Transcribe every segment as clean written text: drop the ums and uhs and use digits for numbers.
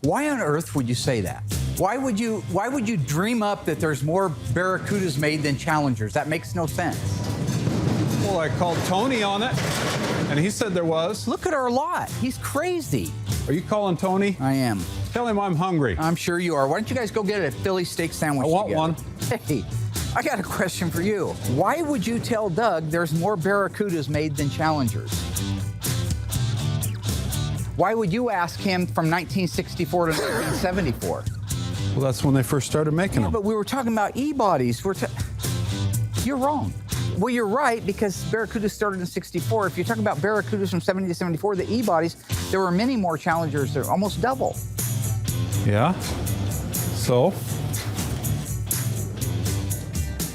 Why on earth would you say that? Why would you dream up that there's more Barracudas made than Challengers? That makes no sense. Well, I called Tony on it, and he said there was. Look at our lot. He's crazy. Are you calling Tony? I am. Tell him I'm hungry. I'm sure you are. Why don't you guys go get a Philly steak sandwich I want together? one. Hey, I got a question for you. Why would you tell Doug there's more Barracudas made than Challengers? Why would you ask him from 1964 to 1974? Well, that's when they first started making them. But we were talking about E-bodies. You're wrong. Well, you're right, because Barracudas started in 64. If you're talking about Barracudas from 70 to 74, the E-bodies, there were many more Challengers. They're almost double. Yeah? So?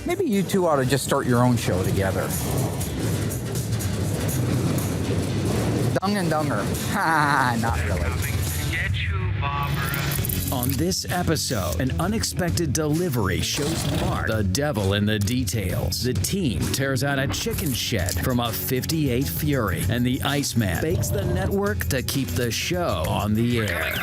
Maybe you two ought to just start your own show together. Dung and Dunger. Ha, not really. On this episode, an unexpected delivery shows Mark the devil in the details. The team tears out a chicken shed from a 58 Fury, and the Iceman bakes the network to keep the show on the air.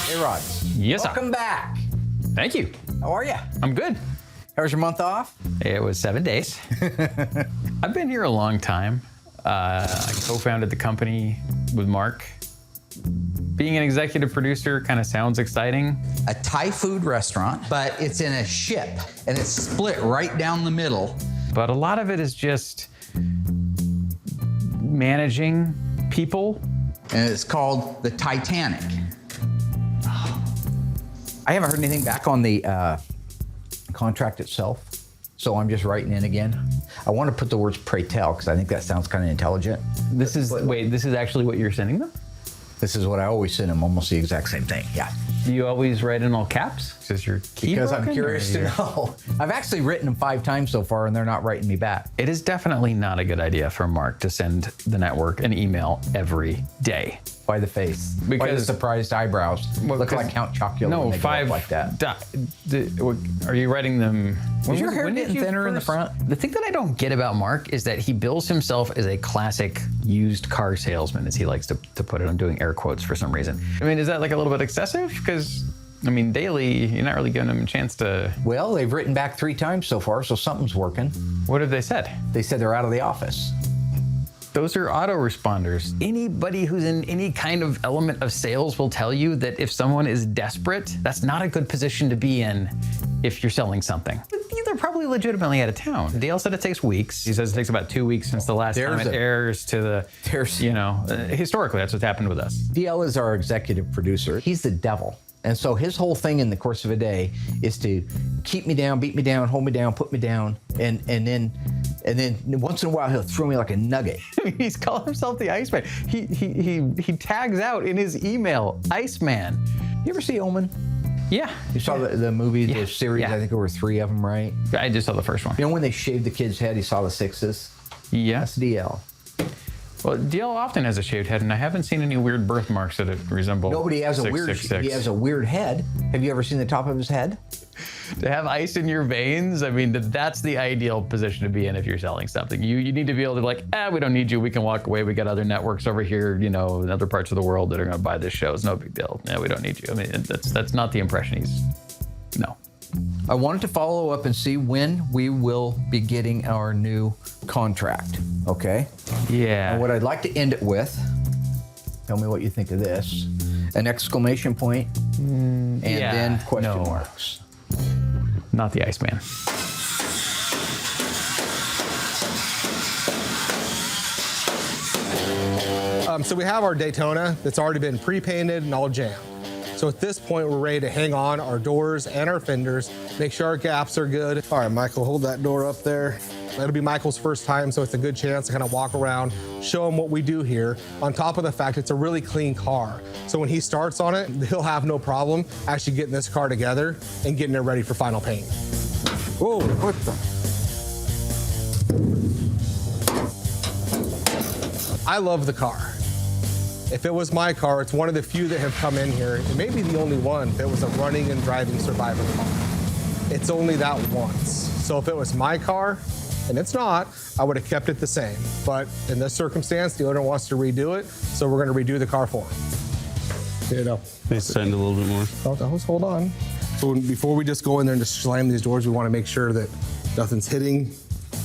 Hey, Rod. Yes, sir. Welcome back. Thank you. How are you? I'm good. How was your month off? It was 7 days. I've been here a long time. I co-founded the company with Mark. Being an executive producer kind of sounds exciting. A Thai food restaurant, but it's in a ship, and it's split right down the middle. But a lot of it is just managing people. And it's called the Titanic. I haven't heard anything back on the contract itself, so I'm just writing in again. I want to put the words "pray tell" because I think that sounds kind of intelligent. This is actually what you're sending them? This is what I always send them, almost the exact same thing. Yeah. Do you always write in all caps? Is your key Because I'm broken, curious or to know. I've actually written them 5 times so far, and they're not writing me back. It is definitely not a good idea for Mark to send the network an email every day. Why the face? Why the Because- surprised eyebrows? Well, Look 'cause- like Count Chocula No, when they go up 5 like that. Are you writing them? Is your hair when did getting you thinner in the first- front? The thing that I don't get about Mark is that he bills himself as a classic used car salesman, as he likes to put it. I'm doing air quotes for some reason. I mean, is that like a little bit excessive? Because, I mean, daily, you're not really giving him a chance to... Well, they've written back 3 times so far, so something's working. What have they said? They said they're out of the office. Those are autoresponders. Anybody who's in any kind of element of sales will tell you that if someone is desperate, that's not a good position to be in if you're selling something. They're probably legitimately out of town. Dale said it takes weeks. He says it takes about 2 weeks since the last time it airs to the, historically, that's what's happened with us. DL is our executive producer. He's the devil. And so his whole thing in the course of a day is to keep me down, beat me down, hold me down, put me down, and then once in a while he'll throw me like a nugget. He's calling himself the Iceman. He tags out in his email, Iceman. You ever see Omen? Yeah. You saw the movie, the series, yeah. I think there were 3 of them, right? I just saw the first one. You know when they shaved the kid's head, he saw the 6s? Yeah. That's DL. Well, DL often has a shaved head, and I haven't seen any weird birthmarks that resemble Nobody has a weird, 666. he has a weird head. Have you ever seen the top of his head? To have ice in your veins, I mean, that's the ideal position to be in if you're selling something. You need to be able to be like, we don't need you. We can walk away. We got other networks over here, in other parts of the world that are going to buy this show. It's no big deal. Yeah, we don't need you. I mean, that's not the impression no. I wanted to follow up and see when we will be getting our new contract, okay? Yeah. And what I'd like to end it with, tell me what you think of this, an exclamation point, and then question marks. Not the Iceman. So we have our Daytona that's already been pre-painted and all jammed. So at this point, we're ready to hang on our doors and our fenders, make sure our gaps are good. All right, Michael, hold that door up there. That'll be Michael's first time, so it's a good chance to kind of walk around, show him what we do here. On top of the fact, it's a really clean car. So when he starts on it, he'll have no problem actually getting this car together and getting it ready for final paint. Whoa, what the? I love the car. If it was my car, it's one of the few that have come in here. It may be the only one that was a running and driving survivor car. It's only that once. So if it was my car, and it's not, I would have kept it the same. But in this circumstance, the owner wants to redo it, so we're gonna redo the car for him. You know. Extend a little bit more. Hold on. So before we just go in there and just slam these doors, we wanna make sure that nothing's hitting.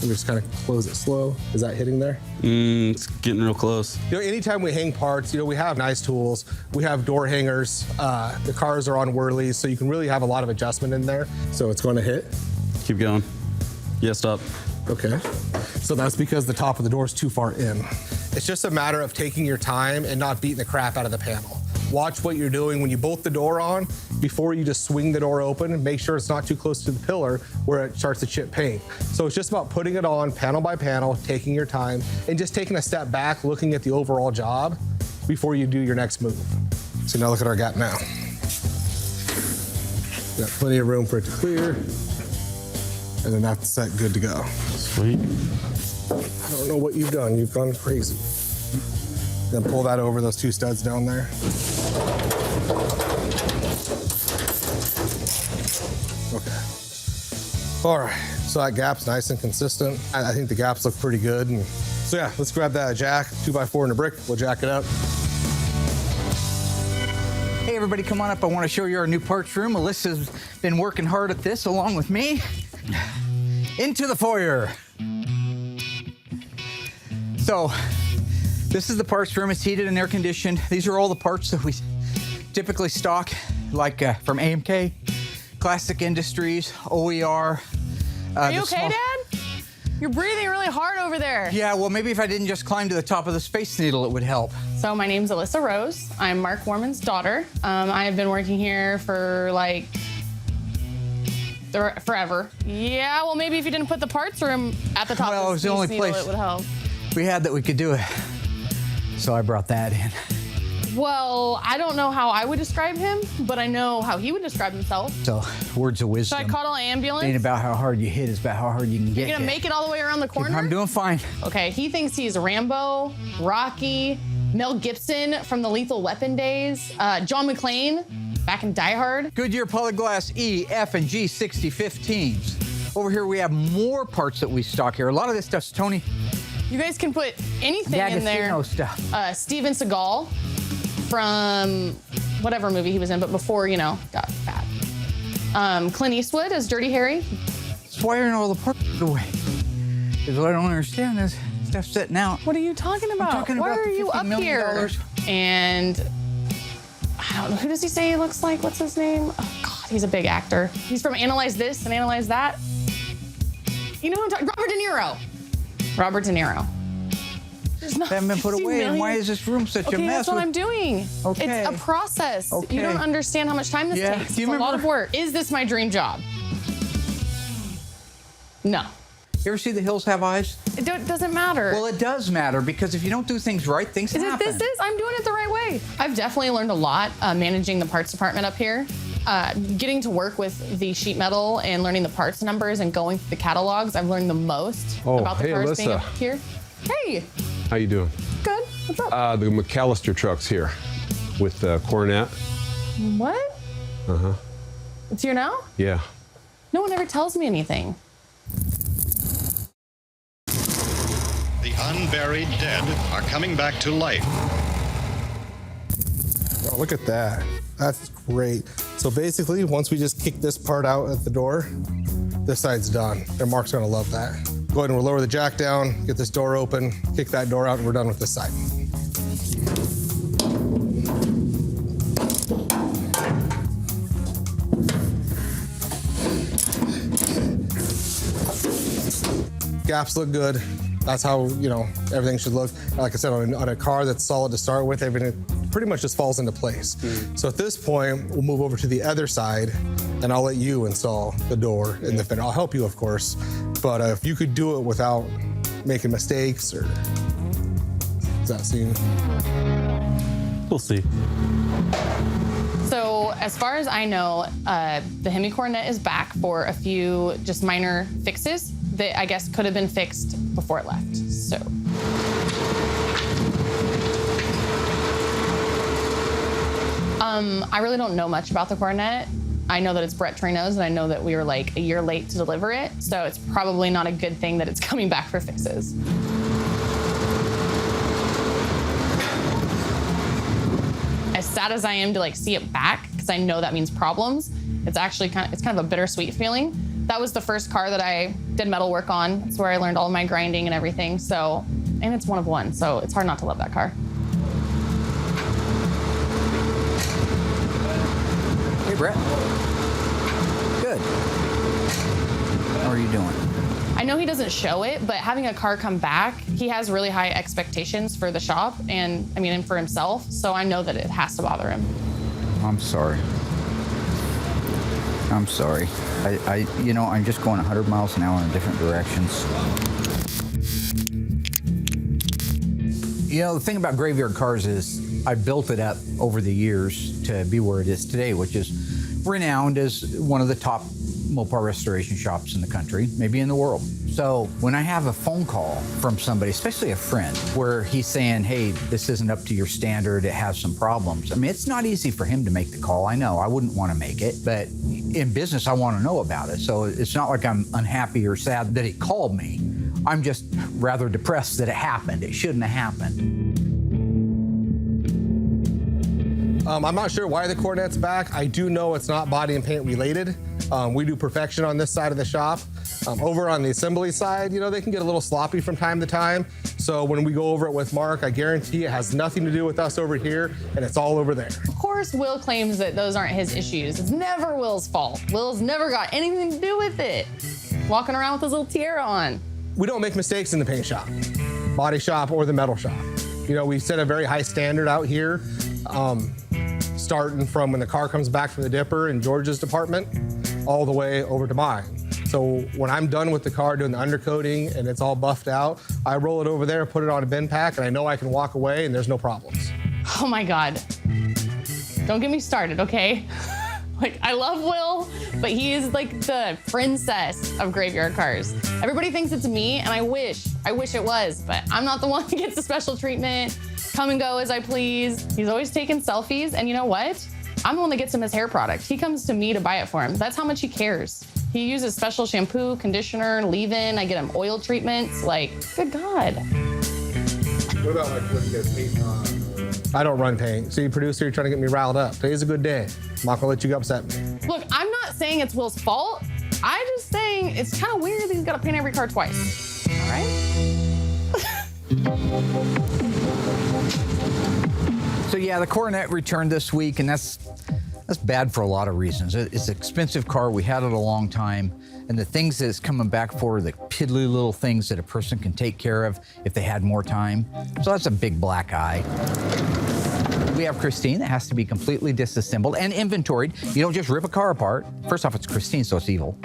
We just kind of close it slow. Is that hitting there? It's getting real close. You know, anytime we hang parts, you know, we have nice tools. We have door hangers. The cars are on whirlies, so you can really have a lot of adjustment in there. So it's going to hit. Keep going. Yeah, stop. Okay. So that's because the top of the door is too far in. It's just a matter of taking your time and not beating the crap out of the panel. Watch what you're doing when you bolt the door on. Before you just swing the door open, and make sure it's not too close to the pillar where it starts to chip paint. So it's just about putting it on panel by panel, taking your time, and just taking a step back, looking at the overall job before you do your next move. So now look at our gap now. Got plenty of room for it to clear. And then that's set, good to go. Sweet. I don't know what you've done. You've gone crazy. Then pull that over those two studs down there. Okay. All right, so that gap's nice and consistent. I think the gaps look pretty good. And so yeah, let's grab that jack, 2x4 and a brick. We'll jack it up. Hey everybody, come on up. I want to show you our new parts room. Alyssa's been working hard at this along with me. Into the foyer. So, this is the parts room. It's heated and air conditioned. These are all the parts that we typically stock, like from AMK, Classic Industries, OER. Are you okay, Dad? You're breathing really hard over there. Yeah, well, maybe if I didn't just climb to the top of the Space Needle, it would help. So my name's Alyssa Rose. I'm Mark Warman's daughter. I have been working here for like forever. Yeah, well, maybe if you didn't put the parts room at the top Well, it of was the the only Space Needle, place it would help. we had that we could do it. So I brought that in. Well, I don't know how I would describe him, but I know how he would describe himself. So, words of Should wisdom. I call an ambulance? Ain't about how hard you hit, it's about how hard you can get You're gonna hit. make it all the way around the corner? I'm doing fine. Okay, he thinks he's Rambo, Rocky, Mel Gibson from the Lethal Weapon days, John McClane back in Die Hard. Goodyear Polyglass E, F, and G 6015s. Over here we have more parts that we stock here. A lot of this stuff's Tony You guys can put anything in there. D'Agostino stuff. Steven Seagal from whatever movie he was in, but before, you know, got fat. Clint Eastwood as Dirty Harry. That's why are all the parts away. Because what I don't understand is stuff sitting out. What are you talking about? talking Why about are the you $50 up million here? And I don't know, who does he say he looks like? What's his name? Oh God, he's a big actor. He's from Analyze This and Analyze That. You know who I'm talking? Robert De Niro. Robert De Niro. There's not They haven't been put 50 away, and why million. is this room such a Okay, mess? that's what I'm doing. Okay. It's a process. Okay. You don't understand how much time this Yeah. takes. Do you It's a lot remember- of work. Is this my dream job? No. You ever see The Hills Have Eyes? It doesn't matter. Well, it does matter, because if you don't do things right, things Is it happen. this? I'm doing it the right way. I've definitely learned a lot managing the parts department up here. Getting to work with the sheet metal and learning the parts numbers and going through the catalogs, I've learned the most Oh, about the hey, cars being Alyssa. up here. Hey, How you doing? good. What's up? The McAllister truck's here with Coronet. What? It's here now? Yeah. No one ever tells me anything. The unburied dead are coming back to life. Oh, look at that. That's great. So basically, once we just kick this part out at the door, this side's done. And Mark's gonna love that. Go ahead and we'll lower the jack down, get this door open, kick that door out, and we're done with this side. Gaps look good. That's how, you know, everything should look. Like I said, on a car that's solid to start with, everything pretty much just falls into place. So at this point, we'll move over to the other side, and I'll let you install the door and the fender. I'll help you, of course, but if you could do it without making mistakes, or does that seem? We'll see. So as far as I know, the Hemi Coronet is back for a few just minor fixes. that I guess could have been fixed before it left. So. I really don't know much about the Coronet. I know that it's Brett Trino's, and I know that we were like a year late to deliver it, so it's probably not a good thing that it's coming back for fixes. As sad as I am to like see it back, because I know that means problems, it's actually kind of a bittersweet feeling. That was the first car that I did metal work on. It's where I learned all of my grinding and everything. So, and it's one of one, so it's hard not to love that car. Hey, Brett. Good. How are you doing? I know he doesn't show it, but having a car come back, he has really high expectations for the shop and for himself. So I know that it has to bother him. I'm sorry. I'm sorry. I'm just going 100 miles an hour in different directions. You know, the thing about Graveyard Carz is I built it up over the years to be where it is today, which is renowned as one of the top Mopar restoration shops in the country, maybe in the world. So when I have a phone call from somebody, especially a friend, where he's saying, hey, this isn't up to your standard, it has some problems. I mean, it's not easy for him to make the call. I know, I wouldn't want to make it, but in business, I want to know about it. So it's not like I'm unhappy or sad that he called me. I'm just rather depressed that it happened. It shouldn't have happened. I'm not sure why the Coronet's back. I do know it's not body and paint related. We do perfection on this side of the shop. Over on the assembly side, they can get a little sloppy from time to time. So when we go over it with Mark, I guarantee it has nothing to do with us over here, and it's all over there. Of course, Will claims that those aren't his issues. It's never Will's fault. Will's never got anything to do with it. Walking around with his little tiara on. We don't make mistakes in the paint shop, body shop, or the metal shop. We set a very high standard out here, starting from when the car comes back from the dipper in George's department, all the way over to mine. So when I'm done with the car doing the undercoating and it's all buffed out, I roll it over there, put it on a bin pack, and I know I can walk away and there's no problems. Oh my God. Don't get me started, okay? I love Will, but he is like the princess of Graveyard Carz. Everybody thinks it's me, and I wish it was, but I'm not the one who gets the special treatment, come and go as I please. He's always taking selfies, and you know what? I'm the one that gets him his hair product. He comes to me to buy it for him. That's how much he cares. He uses special shampoo, conditioner, leave-in. I get him oil treatments. Good God. What about when you guys paint on? I don't run paint. See, producer, you're trying to get me riled up. Today's a good day. I'm not gonna let you upset me. Look, I'm not saying it's Will's fault. I'm just saying it's kind of weird that he's got to paint every car twice. All right? So yeah, the Coronet returned this week, and that's bad for a lot of reasons. It's an expensive car. We had it a long time, and the things that it's coming back for are the piddly little things that a person can take care of if they had more time. So that's a big black eye. We have Christine that has to be completely disassembled and inventoried. You don't just rip a car apart. First off, it's Christine, so it's evil.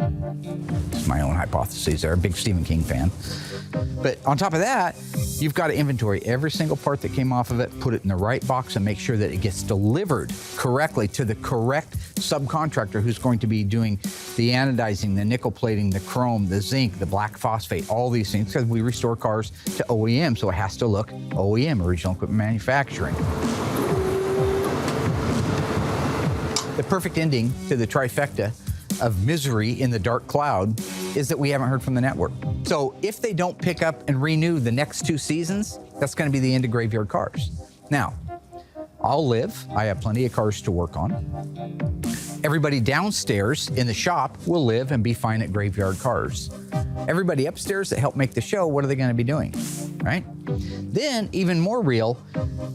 It's my own hypotheses there. A big Stephen King fan. But on top of that, you've got to inventory every single part that came off of it, put it in the right box, and make sure that it gets delivered correctly to the correct subcontractor who's going to be doing the anodizing, the nickel plating, the chrome, the zinc, the black phosphate, all these things, because we restore cars to OEM, so it has to look OEM, original equipment manufacturing. The perfect ending to the trifecta of misery in the dark cloud is that we haven't heard from the network. So if they don't pick up and renew the next 2 seasons, that's going to be the end of Graveyard Carz. Now, I'll live. I have plenty of cars to work on. Everybody downstairs in the shop will live and be fine at Graveyard Carz. Everybody upstairs that helped make the show, what are they going to be doing, right? Then, even more real,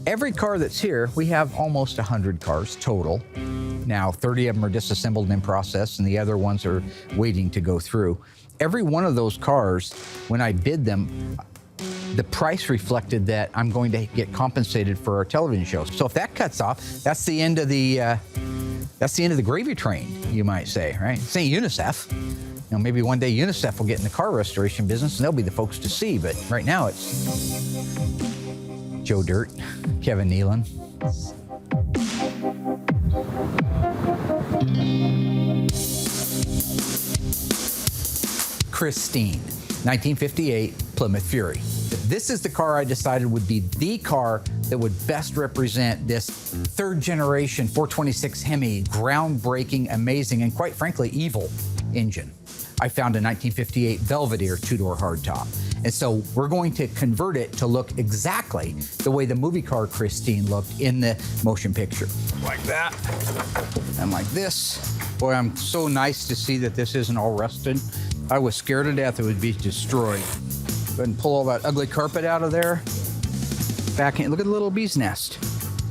every car that's here, we have almost 100 cars total. Now, 30 of them are disassembled and in process, and the other ones are waiting to go through. Every one of those cars, when I bid them, the price reflected that I'm going to get compensated for our television shows. So if that cuts off, that's the end of the gravy train, you might say, right? It's ain't UNICEF. Maybe one day UNICEF will get in the car restoration business, and they'll be the folks to see. But right now, it's Joe Dirt, Kevin Nealon. Christine. 1958 Plymouth Fury. This is the car I decided would be the car that would best represent this third generation 426 Hemi, groundbreaking, amazing, and quite frankly, evil engine. I found a 1958 Belvedere two-door hardtop. And so we're going to convert it to look exactly the way the movie car Christine looked in the motion picture. Like that, and like this. Boy, I'm so nice to see that this isn't all rusted. I was scared to death it would be destroyed. Go ahead and pull all that ugly carpet out of there. Back in, look at the little bee's nest.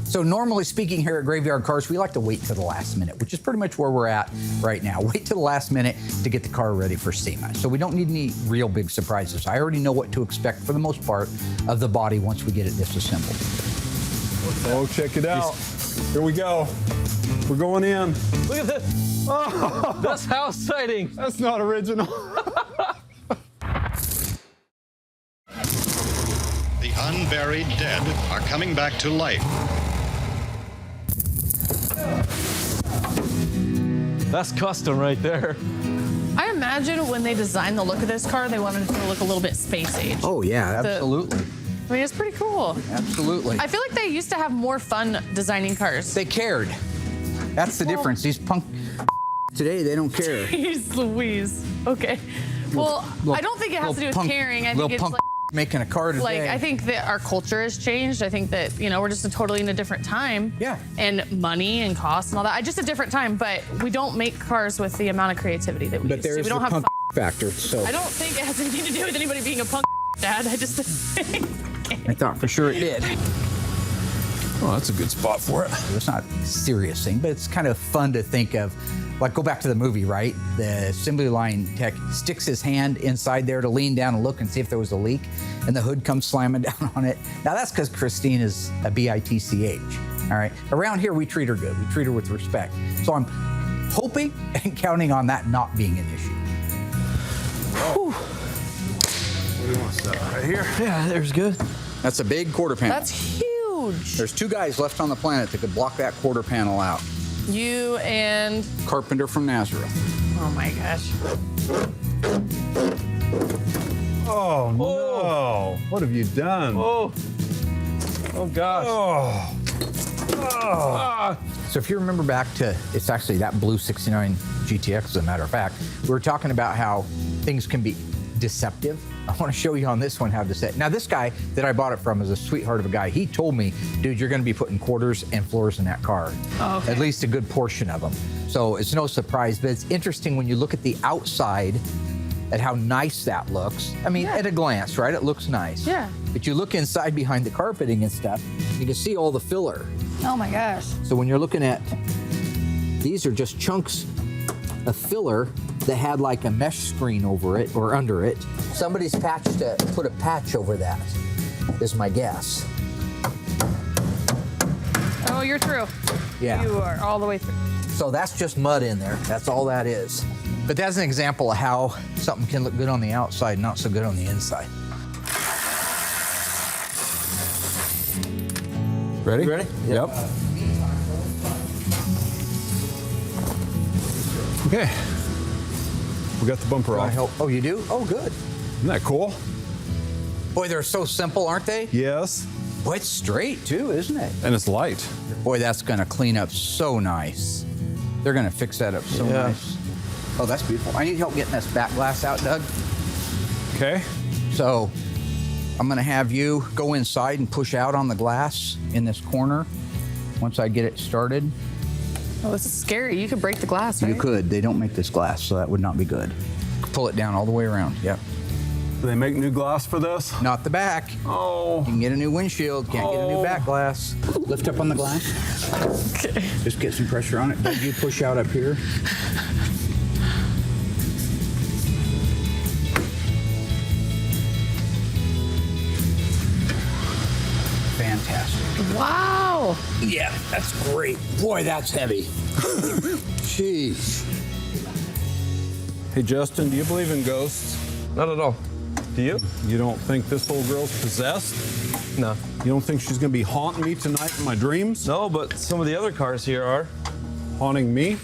So normally speaking here at Graveyard Cars, we like to wait to the last minute, which is pretty much where we're at right now. Wait to the last minute to get the car ready for SEMA. So we don't need any real big surprises. I already know what to expect for the most part of the body once we get it disassembled. Oh, check it out. Here we go. We're going in. Look at this. Oh, that's house sighting. That's not original. The unburied dead are coming back to life. That's custom right there. I imagine when they designed the look of this car, they wanted it to look a little bit space age. Oh yeah, absolutely. I mean, it's pretty cool. Absolutely. I feel like they used to have more fun designing cars. They cared. That's the difference. These punk today, they don't care. Jeez Louise. Okay. Well, I don't think it has to do with caring. I think it's like making a car today. Like, I think that our culture has changed. I think that, you know, we're just totally in a different time. Yeah. And money and cost and all that. Just a different time, but we don't make cars with the amount of creativity that we used to. There's We don't the have punk factor. So I don't think it has anything to do with anybody being a punk dad. I just think. I thought for sure it did. Oh, that's a good spot for it. It's not a serious thing, but it's kind of fun to think of. Like, go back to the movie, right? The assembly line tech sticks his hand inside there to lean down and look and see if there was a leak, and the hood comes slamming down on it. Now, that's because Christine is a BITCH, all right? Around here, we treat her good. We treat her with respect. So I'm hoping and counting on that not being an issue. Oh. What do you want to set right here? Yeah, there's good. That's a big quarter panel. That's huge. There's two guys left on the planet that could block that quarter panel out. You and Carpenter from Nazareth. oh my gosh. Oh, no. What have you done? Oh. Oh gosh. Oh. Oh. So if you remember back to, it's actually that blue 69 GTX, as a matter of fact, we were talking about how things can be deceptive. I want to show you on this one how to set. Now, this guy that I bought it from is a sweetheart of a guy. He told me, dude, you're going to be putting quarters and floors in that car. Oh, okay. At least a good portion of them. So it's no surprise, but it's interesting when you look at the outside at how nice that looks. I mean, at a glance, right? It looks nice. Yeah. But you look inside behind the carpeting and stuff, you can see all the filler. Oh my gosh. So when you're looking at, these are just chunks of filler that had like a mesh screen over it or under it. Somebody's put a patch over that, is my guess. Oh, you're through. Yeah. You are all the way through. So that's just mud in there. That's all that is. But that's an example of how something can look good on the outside, not so good on the inside. Ready? You ready? Yep. Okay. We got the bumper off. Oh, you do? Oh, good. Isn't that cool? Boy, they're so simple, aren't they? Yes. Boy, it's straight too, isn't it? And it's light. Boy, that's gonna clean up so nice. They're gonna fix that up so nice. Oh, that's beautiful. I need help getting this back glass out, Doug. Okay. So I'm gonna have you go inside and push out on the glass in this corner once I get it started. Oh, this is scary. You could break the glass, right? You could. They don't make this glass, so that would not be good. Pull it down all the way around. Yep. Do they make new glass for this? Not the back. Oh. You can get a new windshield. Can't get a new back glass. Lift up on the glass. Okay. Just get some pressure on it. Doug, you push out up here. Fantastic. Wow. Yeah, that's great. Boy, that's heavy. Jeez. Hey, Justin, do you believe in ghosts? Not at all. Do you? You don't think this little girl's possessed? No. You don't think she's gonna be haunting me tonight in my dreams? No, but some of the other cars here are. Haunting me?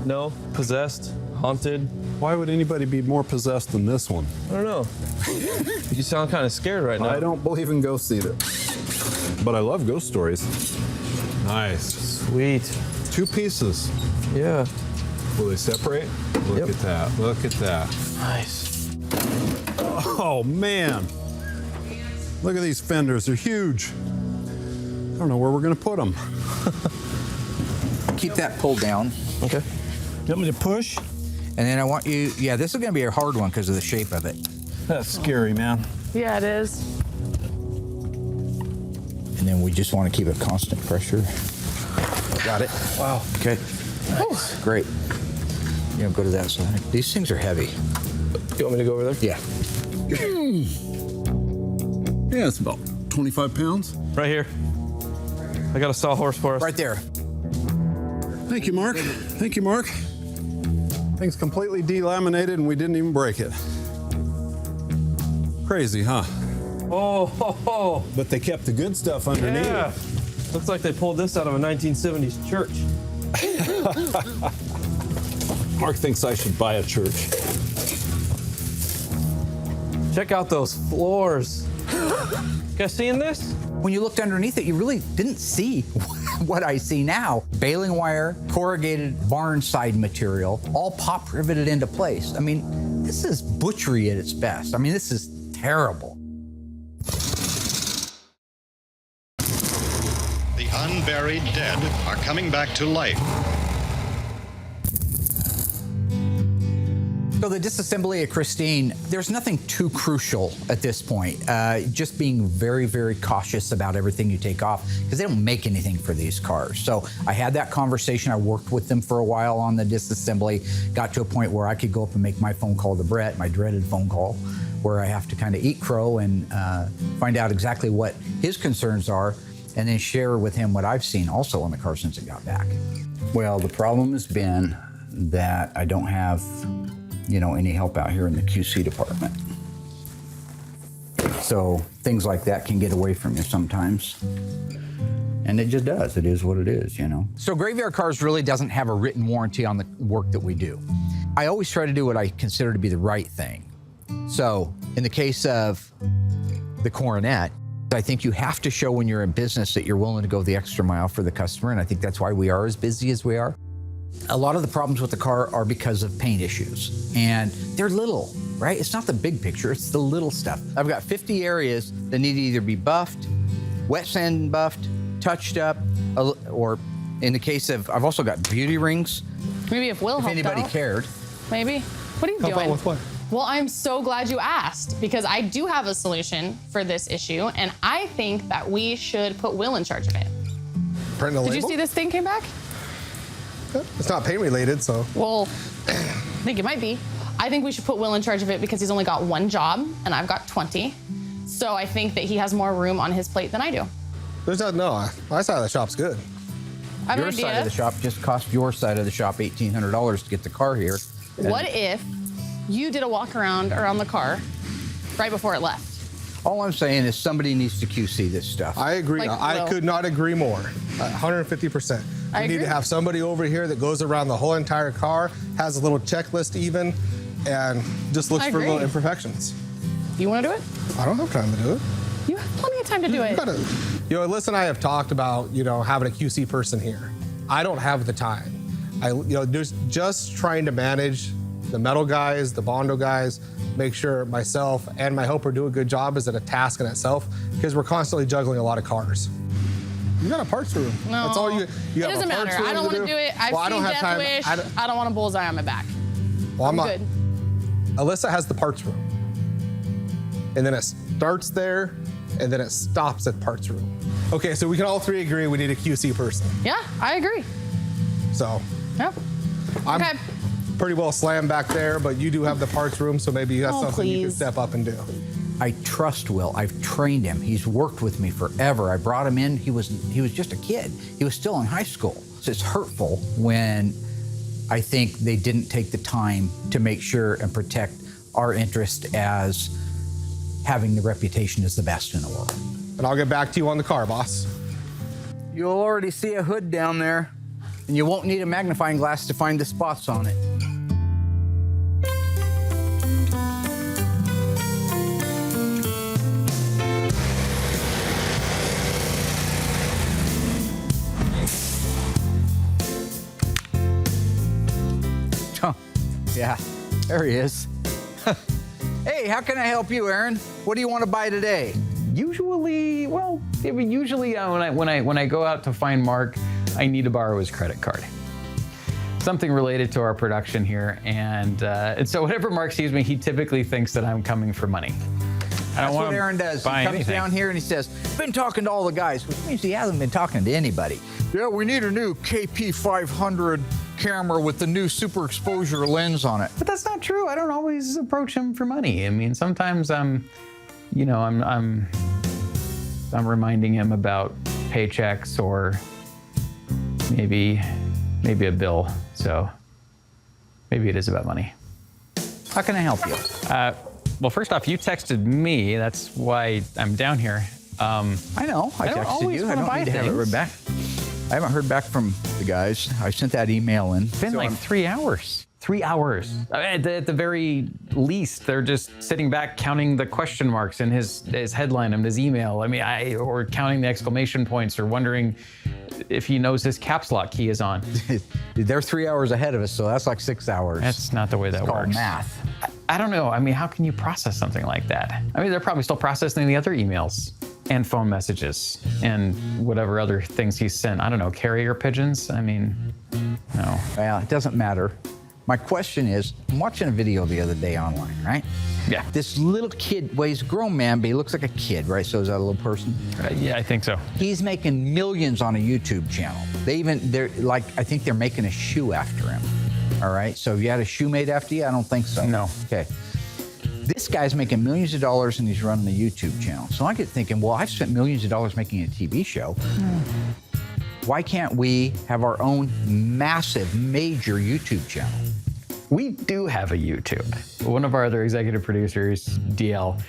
No, possessed. haunted. Why would anybody be more possessed than this one? I don't know. You sound kind of scared right now. I don't believe in ghosts either. But I love ghost stories. Nice. Sweet. 2 pieces. Yeah. Will they separate? Look at that. Look at that. Nice. Oh, man. Look at these fenders. They're huge. I don't know where we're going to put them. Keep that pulled down. Okay. You want me to push? And then I want you, yeah, this is gonna be a hard one because of the shape of it. That's scary, man. Yeah, it is. And then we just want to keep a constant pressure. Got it. Wow. Okay. Nice. Great. You know, go to that side. These things are heavy. You want me to go over there? Yeah. Yeah, it's about 25 pounds. Right here. I got a sawhorse for us. Right there. Thank you, Mark. Thank you, Mark. Thing's completely delaminated and we didn't even break it. Crazy, huh? Oh, ho, ho. But they kept the good stuff underneath. Yeah. Looks like they pulled this out of a 1970s church. Mark thinks I should buy a church. Check out those floors. You guys seeing this? When you looked underneath it, you really didn't see what I see now. Baling wire, corrugated barn side material, all pop riveted into place. I mean, this is butchery at its best. I mean, this is terrible. The unburied dead are coming back to life. So the disassembly of Christine, there's nothing too crucial at this point. Just being very, very cautious about everything you take off because they don't make anything for these cars. So I had that conversation. I worked with them for a while on the disassembly, got to a point where I could go up and make my phone call to Brett, my dreaded phone call, where I have to kind of eat crow and find out exactly what his concerns are and then share with him what I've seen also on the car since it got back. Well, the problem has been that I don't have any help out here in the QC department. So things like that can get away from you sometimes. And it just does. It is what it is, So Graveyard Carz really doesn't have a written warranty on the work that we do. I always try to do what I consider to be the right thing. So in the case of the Coronet, I think you have to show when you're in business that you're willing to go the extra mile for the customer. And I think that's why we are as busy as we are. A lot of the problems with the car are because of paint issues, and they're little, right? It's not the big picture, it's the little stuff. I've got 50 areas that need to either be buffed, wet sand buffed, touched up, or in the case of, I've also got beauty rings. Maybe if Will helped anybody out. cared. Maybe. What are you Help doing? out with what? Well, I'm so glad you asked because I do have a solution for this issue, and I think that we should put Will in charge of it. Print the label? Did you see this thing came back? It's not paint related, so. Well, I think it might be. I think we should put Will in charge of it because he's only got one job and I've got 20. So I think that he has more room on his plate than I do. There's no, my side of the shop's good. I have Your an idea. side of the shop just cost your side of the shop $1,800 to get the car here. What if you did a walk around the car right before it left? All I'm saying is somebody needs to QC this stuff. I agree. Like I Will. could not agree more. 150%. I You need agree. to have somebody over here that goes around the whole entire car, has a little checklist even, and just looks I for little agree. imperfections. You want to do it? I don't have time to do it. You have plenty of time to do it. Alyssa and I have talked about, having a QC person here. I don't have the time. There's just trying to manage the metal guys, the Bondo guys, make sure myself and my helper do a good job is a task in itself because we're constantly juggling a lot of cars. You got a parts room. No. That's all you It have doesn't a parts matter. room I don't want to do it. I've Well, I don't seen have Death time. Wish. I I don't want a bullseye on my back. Well, I'm not. Good. Alyssa has the parts room. And then it starts there, and then it stops at parts room. Okay, so we can all three agree we need a QC person. Yeah, I agree. So Yeah. I'm Okay. pretty well slammed back there, but you do have the parts room, so maybe that's Oh, something you can please. step up and do. I trust Will. I've trained him. He's worked with me forever. I brought him in. He was just a kid. He was still in high school. So it's hurtful when I think they didn't take the time to make sure and protect our interest as having the reputation as the best in the world. And I'll get back to you on the car, boss. You'll already see a hood down there, and you won't need a magnifying glass to find the spots on it. Yeah, there he is. Hey, how can I help you, Aaron? What do you want to buy today? Usually, well, usually when I go out to find Mark, I need to borrow his credit card. Something related to our production here, and so whenever Mark sees me, he typically thinks that I'm coming for money. That's what Aaron does. He comes down here and he says, been talking to all the guys, which means he hasn't been talking to anybody. Yeah, we need a new KP500 camera with the new super exposure lens on it. But that's not true. I don't always approach him for money. I mean, sometimes I'm reminding him about paychecks or maybe a bill. So maybe it is about money. How can I help you? Well, first off, you texted me. That's why I'm down here. I know. I texted you. I don't need to have it read back. I haven't heard back from the guys. I sent that email in. It's been like 3 hours. 3 hours. At the very least, they're just sitting back counting the question marks in his headline and his email. I mean, or counting the exclamation points or wondering if he knows his caps lock key is on. They're 3 hours ahead of us, so that's like 6 hours. That's not the way that works. It's called math. I don't know. I mean, how can you process something like that? I mean, they're probably still processing the other emails and phone messages and whatever other things he sent. I don't know, carrier pigeons? I mean, no. Well, it doesn't matter. My question is, I'm watching a video the other day online, right? Yeah. This little kid, well, he's a grown man, but he looks like a kid, right? So is that a little person? Yeah, I think so. He's making millions on a YouTube channel. I think they're making a shoe after him. All right, so have you had a shoe made after you? I don't think so. No. Okay. This guy's making millions of dollars and he's running a YouTube channel. So I get thinking, well, I've spent millions of dollars making a TV show. Why can't we have our own massive, major YouTube channel? We do have a YouTube. One of our other executive producers, DL,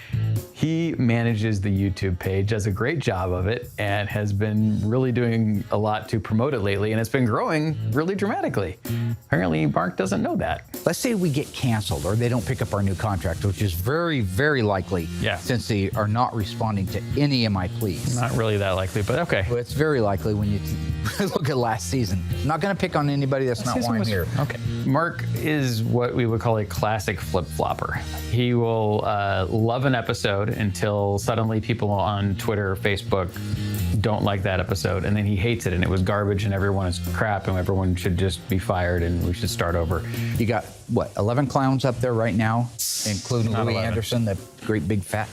he manages the YouTube page, does a great job of it, and has been really doing a lot to promote it lately, and it's been growing really dramatically. Apparently, Mark doesn't know that. Let's say we get canceled or they don't pick up our new contract, which is very, very likely since they are not responding to any of my pleas. Not really that likely, but okay. Well, it's very likely when you look at last season. I'm not going to pick on anybody that's not why I'm here. Okay. Mark is what we would call a classic flip-flopper. He will love an episode until suddenly people on Twitter or Facebook don't like that episode, and then he hates it, and it was garbage, and everyone is crap, and everyone should just be fired, and we should start over. You got, what, 11 clowns up there right now, including Not Louis 11. Anderson, the great big fat.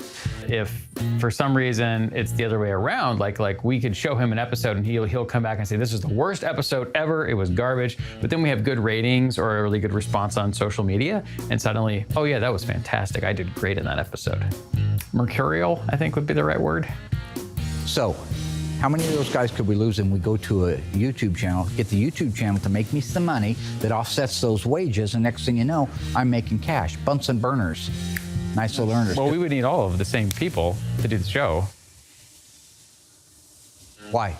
If for some reason it's the other way around, like we could show him an episode and he'll come back and say, this is the worst episode ever, it was garbage, but then we have good ratings or a really good response on social media, and suddenly, oh yeah, that was fantastic, I did great in that episode. Mercurial, I think would be the right word. So, how many of those guys could we lose and we go to a YouTube channel, get the YouTube channel to make me some money that offsets those wages, and next thing you know, I'm making cash. Bunsen burners. Nice little earners. Well, we would need all of the same people to do the show. Why?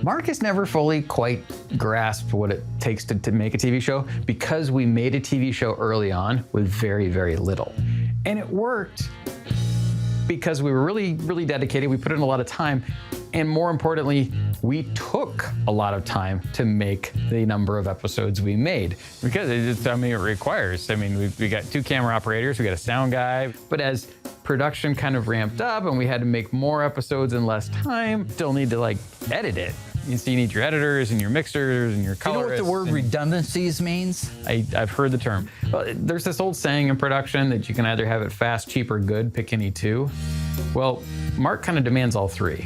Mark has never fully quite grasped what it takes to make a TV show because we made a TV show early on with very, very little. And it worked because we were really, really dedicated. We put in a lot of time. And more importantly, we took a lot of time to make the number of episodes we made because it requires. I mean, we got 2 camera operators, we got a sound guy, but as production kind of ramped up and we had to make more episodes in less time, still need to edit it. So you need your editors and your mixers and your colorists. You know what the word redundancies means? I've heard the term. Well, there's this old saying in production that you can either have it fast, cheap, or good, pick any 2. Well, Mark kind of demands all 3.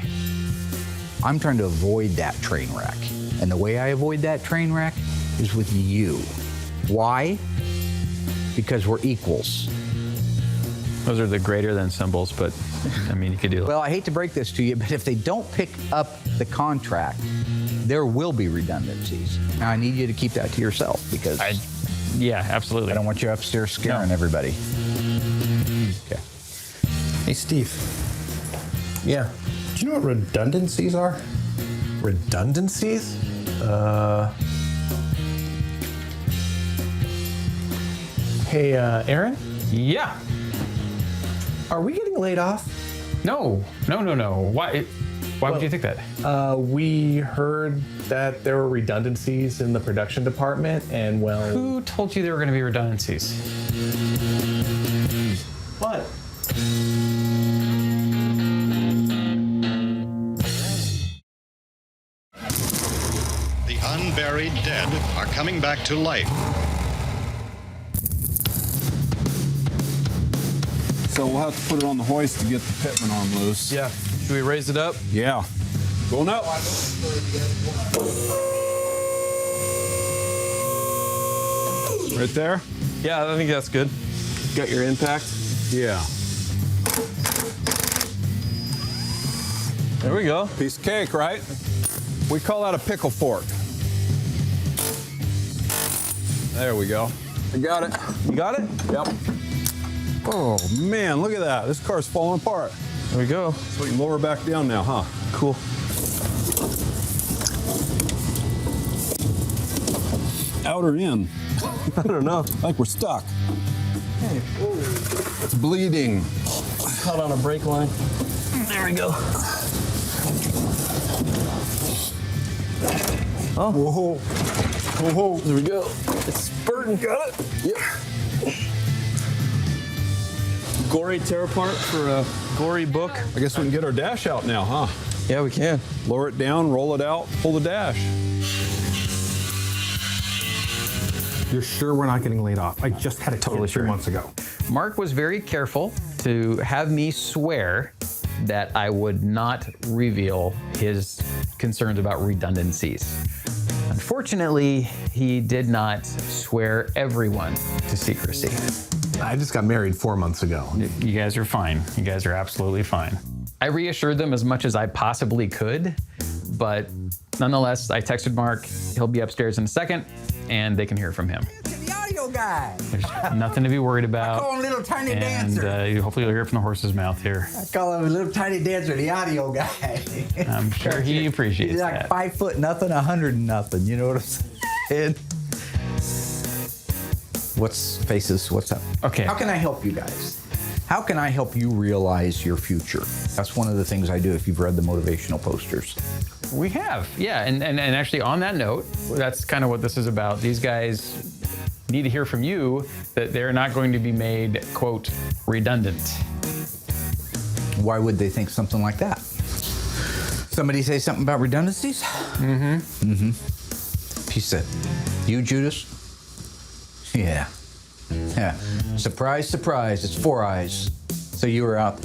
I'm trying to avoid that train wreck. And the way I avoid that train wreck is with you. Why? Because we're equals. Those are the greater than symbols, but I mean, you could do it. Well, I hate to break this to you, but if they don't pick up the contract, there will be redundancies. Now, I need you to keep that to yourself because yeah, absolutely. I don't want you upstairs scaring everybody. Okay. Hey, Steve. Yeah. Do you know what redundancies are? Redundancies? Hey, Aaron? Yeah. Are we getting laid off? No. Why? Why would you think that? We heard that there were redundancies in the production department, and well... Who told you there were going to be redundancies? What? The unburied dead are coming back to life. So we'll have to put it on the hoist to get the pitman arm loose. Yeah. Should we raise it up? Yeah. Going up. Right there? Yeah, I think that's good. Got your impact? Yeah. There we go. Piece of cake, right? We call that a pickle fork. There we go. I got it. You got it? Yep. Oh, man, look at that. This car's falling apart. There we go. So we can lower back down now, huh? Cool. Out or in? I don't know. I think we're stuck. It's bleeding. Caught on a brake line. There we go. Oh. Whoa. Whoa. There we go. It's spurting. Got it? Yep. Gory tear apart for a gory book. I guess we can get our dash out now, huh? Yeah, we can. Lower it down, roll it out, pull the dash. You're sure we're not getting laid off? I just had a totally 3 months ago. Mark was very careful to have me swear that I would not reveal his concerns about redundancies. Unfortunately, he did not swear everyone to secrecy. I just got married 4 months ago. You guys are fine. You guys are absolutely fine. I reassured them as much as I possibly could, but nonetheless, I texted Mark. He'll be upstairs in a second, and they can hear from him. The audio guy. There's nothing to be worried about. I call him Little Tiny and, Dancer. hopefully you'll hear from the horse's mouth here. I call him a Little Tiny Dancer, the audio guy. I'm sure he appreciates He's like that. 5 foot nothing, 100 nothing. You know what I'm saying? What's up? Okay. How can I help you guys? How can I help you realize your future? That's one of the things I do if you've read the motivational posters. We have, yeah. And actually on that note, that's kind of what this is about. These guys need to hear from you that they're not going to be made, quote, redundant. Why would they think something like that? Somebody say something about redundancies? He said, you, Judas? Yeah. Yeah. Surprise, surprise, it's 4 eyes. So you were out.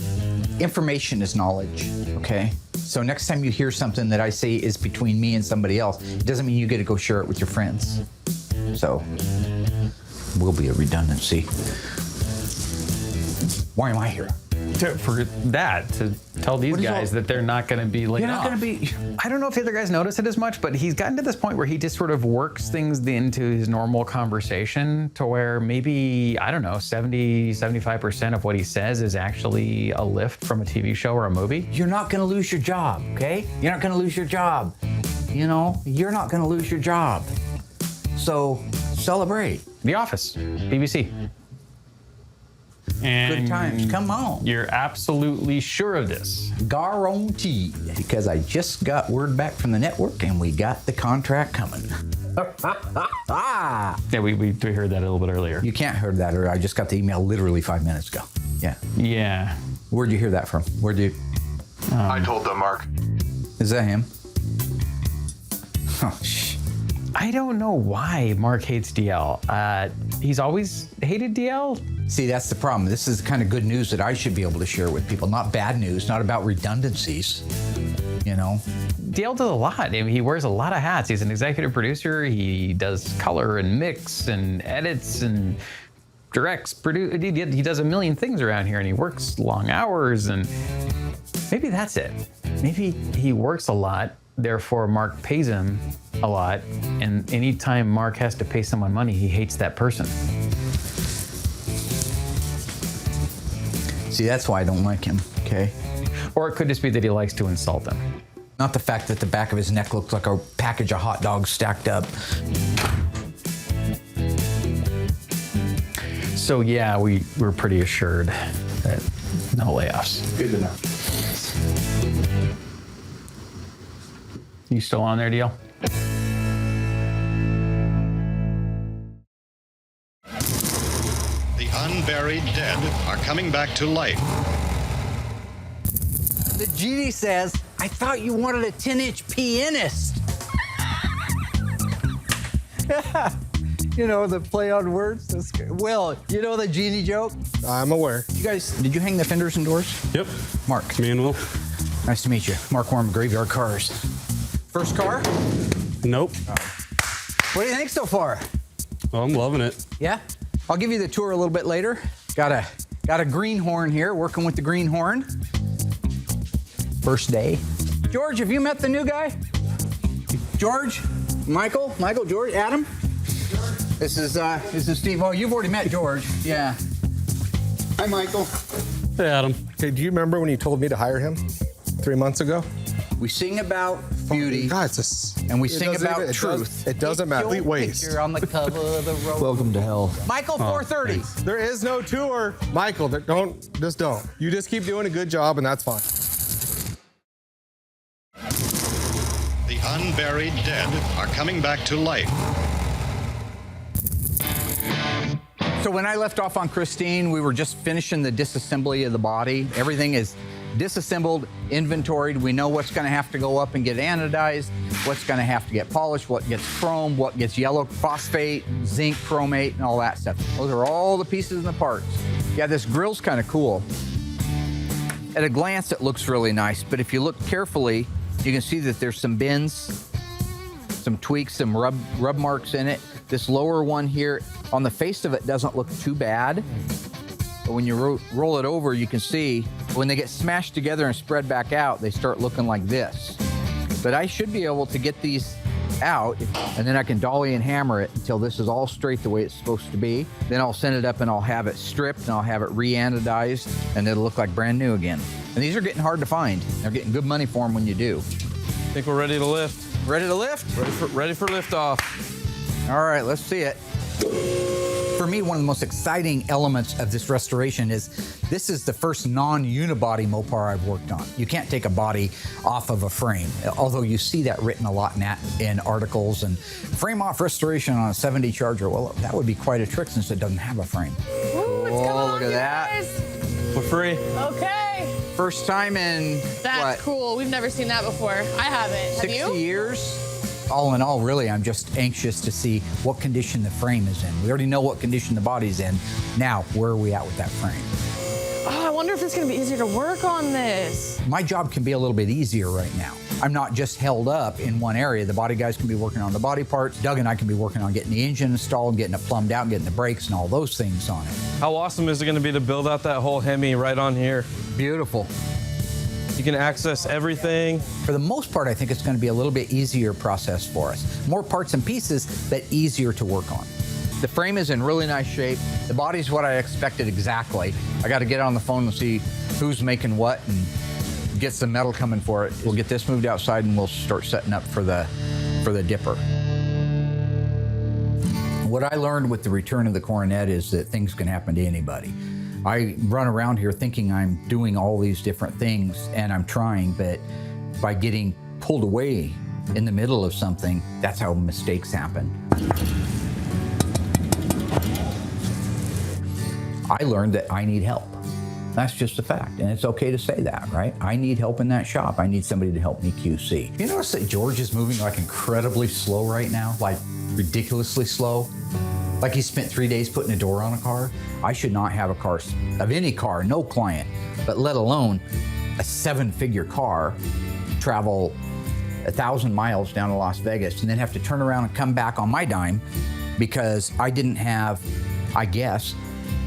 Information is knowledge, okay? So next time you hear something that I say is between me and somebody else, it doesn't mean you get to go share it with your friends. So, will be a redundancy. Why am I here? For that, to tell these guys that they're not going to be laid You're not off. going to be. I don't know if the other guys notice it as much, but he's gotten to this point where he just sort of works things into his normal conversation to where maybe, I don't know, 70, 75% of what he says is actually a lift from a TV show or a movie. You're not going to lose your job, okay? You're not going to lose your job. You know, you're not going to lose your job. So celebrate. The Office, BBC. And Good times, come on. You're absolutely sure of this? Guaranteed. Because I just got word back from the network and we got the contract coming. Yeah, we heard that a little bit earlier. You can't hear that, or I just got the email literally 5 minutes ago. Yeah. Yeah. Where'd you hear that from? Where'd you? I told them, Mark. Is that him? Oh, shh. I don't know why Mark hates DL. He's always hated DL. See, that's the problem. This is the kind of good news that I should be able to share with people. Not bad news, not about redundancies, you know? DL does a lot. I mean, he wears a lot of hats. He's an executive producer. He does color and mix and edits and directs, he does a million things around here, and he works long hours, and maybe that's it. Maybe he works a lot, therefore Mark pays him a lot, and anytime Mark has to pay someone money, he hates that person. See, that's why I don't like him, okay? Or it could just be that he likes to insult them. Not the fact that the back of his neck looks like a package of hot dogs stacked up. So yeah, we're pretty assured that no layoffs. Good enough. You still on there, Deal? The unburied dead are coming back to life. The genie says, I thought you wanted a 10-inch pianist. You know, the play on words. That's good. Will, you know the genie joke? I'm aware. You guys, did you hang the fenders and doors? Yep. Mark. It's me and Will. Nice to meet you. Mark Worm, Graveyard Cars. First car? Nope. What do you think so far? Well, I'm loving it. Yeah? I'll give you the tour a little bit later. Got a greenhorn here, working with the greenhorn. First day. George, have you met the new guy? George? Michael, George, Adam? This is Steve. Oh, you've already met George. Yeah. Hi, Michael. Hey, Adam. Okay, do you remember when you told me to hire him 3 months ago? We sing about beauty, Guys, and we sing about truth. It doesn't matter. Complete Waste. picture on the cover of the road. Welcome to hell. Michael, 4:30. There is no tour. Michael, don't. You just keep doing a good job, and that's fine. The unburied dead are coming back to life. So when I left off on Christine, we were just finishing the disassembly of the body. Everything is disassembled, inventoried. We know what's going to have to go up and get anodized, what's going to have to get polished, what gets chrome, what gets yellow phosphate, zinc, chromate, and all that stuff. Those are all the pieces and the parts. Yeah, this grill's kind of cool. At a glance, it looks really nice, but if you look carefully, you can see that there's some bends, some tweaks, some rub marks in it. This lower one here, on the face of it, doesn't look too bad. But when you roll it over, you can see when they get smashed together and spread back out, they start looking like this. But I should be able to get these out, and then I can dolly and hammer it until this is all straight the way it's supposed to be. Then I'll send it up and I'll have it stripped and I'll have it re-anodized, and it'll look like brand new again. And these are getting hard to find. They're getting good money for them when you do. I think we're ready to lift. Ready to lift? Ready for liftoff. All right, let's see it. For me, one of the most exciting elements of this restoration is this is the first non-unibody Mopar I've worked on. You can't take a body off of a frame, although you see that written a lot in articles and frame off restoration on a 70 Charger. Well, that would be quite a trick since it doesn't have a frame. Ooh, it's coming on, look at that. Guys. We're free. Okay. First time in, That's cool. We've never seen that before. I haven't. 60 Have you? years? All in all, really, I'm just anxious to see what condition the frame is in. We already know what condition the body's in. Now, where are we at with that frame? Oh, I wonder if it's going to be easier to work on this. My job can be a little bit easier right now. I'm not just held up in one area. The body guys can be working on the body parts. Doug and I can be working on getting the engine installed, getting it plumbed out, getting the brakes and all those things on it. How awesome is it going to be to build out that whole Hemi right on here? Beautiful. You can access everything. For the most part, I think it's going to be a little bit easier process for us. More parts and pieces, but easier to work on. The frame is in really nice shape. The body's what I expected exactly. I got to get on the phone and see who's making what and get some metal coming for it. We'll get this moved outside and we'll start setting up for the dipper. What I learned with the return of the Coronet is that things can happen to anybody. I run around here thinking I'm doing all these different things, and I'm trying, but by getting pulled away in the middle of something, that's how mistakes happen. I learned that I need help. That's just a fact, and it's okay to say that, right? I need help in that shop. I need somebody to help me QC. You notice that George is moving like incredibly slow right now, like ridiculously slow? Like he spent 3 days putting a door on a car. I should not have a car, of any car, no client, but let alone a 7-figure car, travel 1,000 miles down to Las Vegas and then have to turn around and come back on my dime because I didn't have, I guess,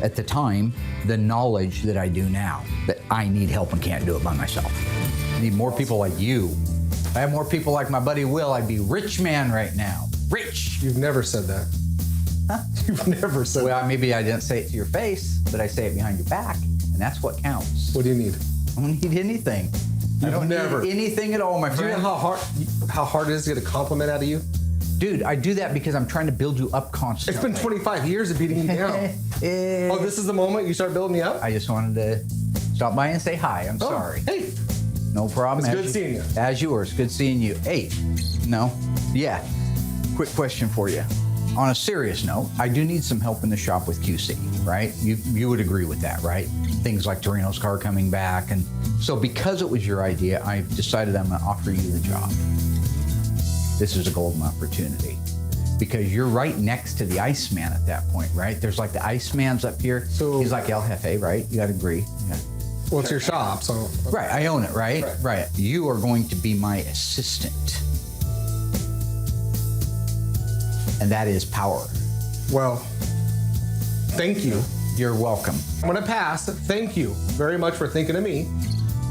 at the time, the knowledge that I do now, that I need help and can't do it by myself. I need more people like you. If I have more people like my buddy Will, I'd be rich man right now. Rich! You've never said that. Huh? You've never said that. Well, maybe I didn't say it to your face, but I say it behind your back, and that's what counts. What do you need? I don't need anything. I don't need anything at all, my friend. Do you know how hard it is to get a compliment out of you? Dude, I do that because I'm trying to build you up constantly. It's been 25 years of beating you down. Oh, this is the moment you start building me up? I just wanted to stop by and say hi. I'm sorry. Hey. No problem. It's good seeing you. As yours. Good seeing you. Hey, no. Yeah. Quick question for you. On a serious note, I do need some help in the shop with QC, right? You would agree with that, right? Things like Torino's car coming back. And so because it was your idea, I decided I'm going to offer you the job. This is a golden opportunity because you're right next to the Iceman at that point, right? There's like the Iceman's up here. So he's like El Jefe, right? You got to agree. Yeah. Well, it's your shop, so. Right, I own it, right? Right. You are going to be my assistant. And that is power. Well, thank you. You're welcome. I'm gonna pass. Thank you very much for thinking of me.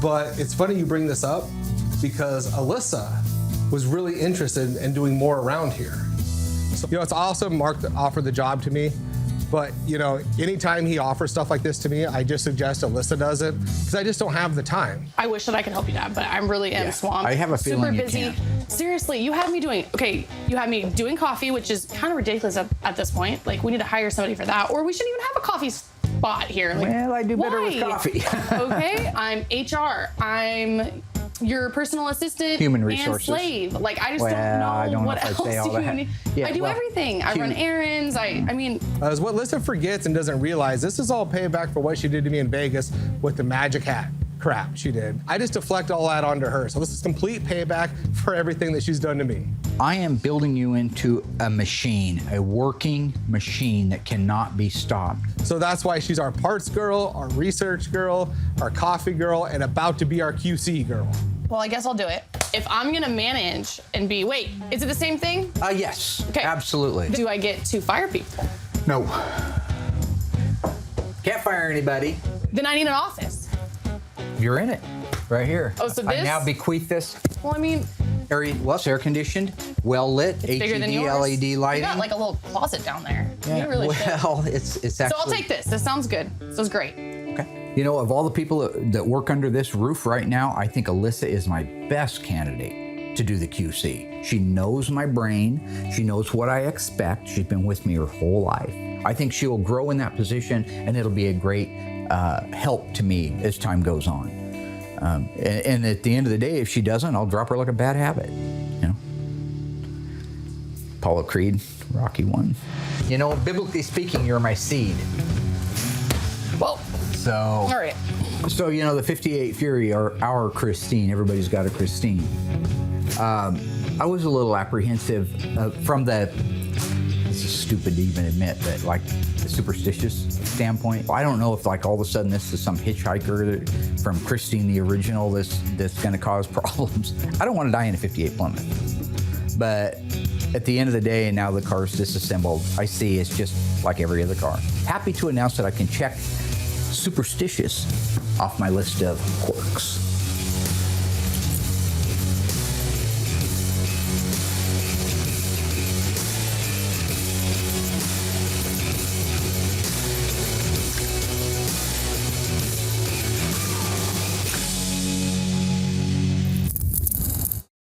But it's funny you bring this up because Alyssa was really interested in doing more around here. So, it's awesome Mark offered the job to me. But, anytime he offers stuff like this to me, I just suggest Alyssa does it because I just don't have the time. I wish that I could help you, Dad, but I really am swamped. I have a feeling super busy. Seriously, you have me doing coffee, which is kind of ridiculous at this point. Like, we need to hire somebody for that, or we shouldn't even have a coffee spot here. Like, well, I do better with coffee. Okay, I'm HR. I'm your personal assistant, human resources, and slave. Like, I just don't know what else you need. Yeah, I do everything. I run errands. I mean. As what Alyssa forgets and doesn't realize, this is all payback for what she did to me in Vegas with the magic hat crap she did. I just deflect all that onto her. So this is complete payback for everything that she's done to me. I am building you into a machine, a working machine that cannot be stopped. So that's why she's our parts girl, our research girl, our coffee girl, and about to be our QC girl. Well, I guess I'll do it. If I'm gonna manage and wait, is it the same thing? Yes, okay. Absolutely. Do I get to fire people? No. Can't fire anybody. Then I need an office. You're in it, right here. Oh, so this? I now bequeath this. Well, I mean. It's air conditioned, well lit, HED LED lighting. You got like a little closet down there. Yeah. You really should. It's actually. So I'll take this. This sounds good. This is great. Okay. Of all the people that work under this roof right now, I think Alyssa is my best candidate to do the QC. She knows my brain. She knows what I expect. She's been with me her whole life. I think she will grow in that position, and it'll be a great help to me as time goes on. And at the end of the day, if she doesn't, I'll drop her like a bad habit. Apollo Creed, Rocky 1. Biblically speaking, you're my seed. Well. So. All right. So the 58 Fury are our Christine. Everybody's got a Christine. I was a little apprehensive from the. This is stupid to even admit, but like the superstitious standpoint. I don't know if like all of a sudden this is some hitchhiker from Christine the original that's going to cause problems. I don't want to die in a 58 Plymouth. But at the end of the day, now the car's disassembled, I see it's just like every other car. Happy to announce that I can check superstitious off my list of quirks.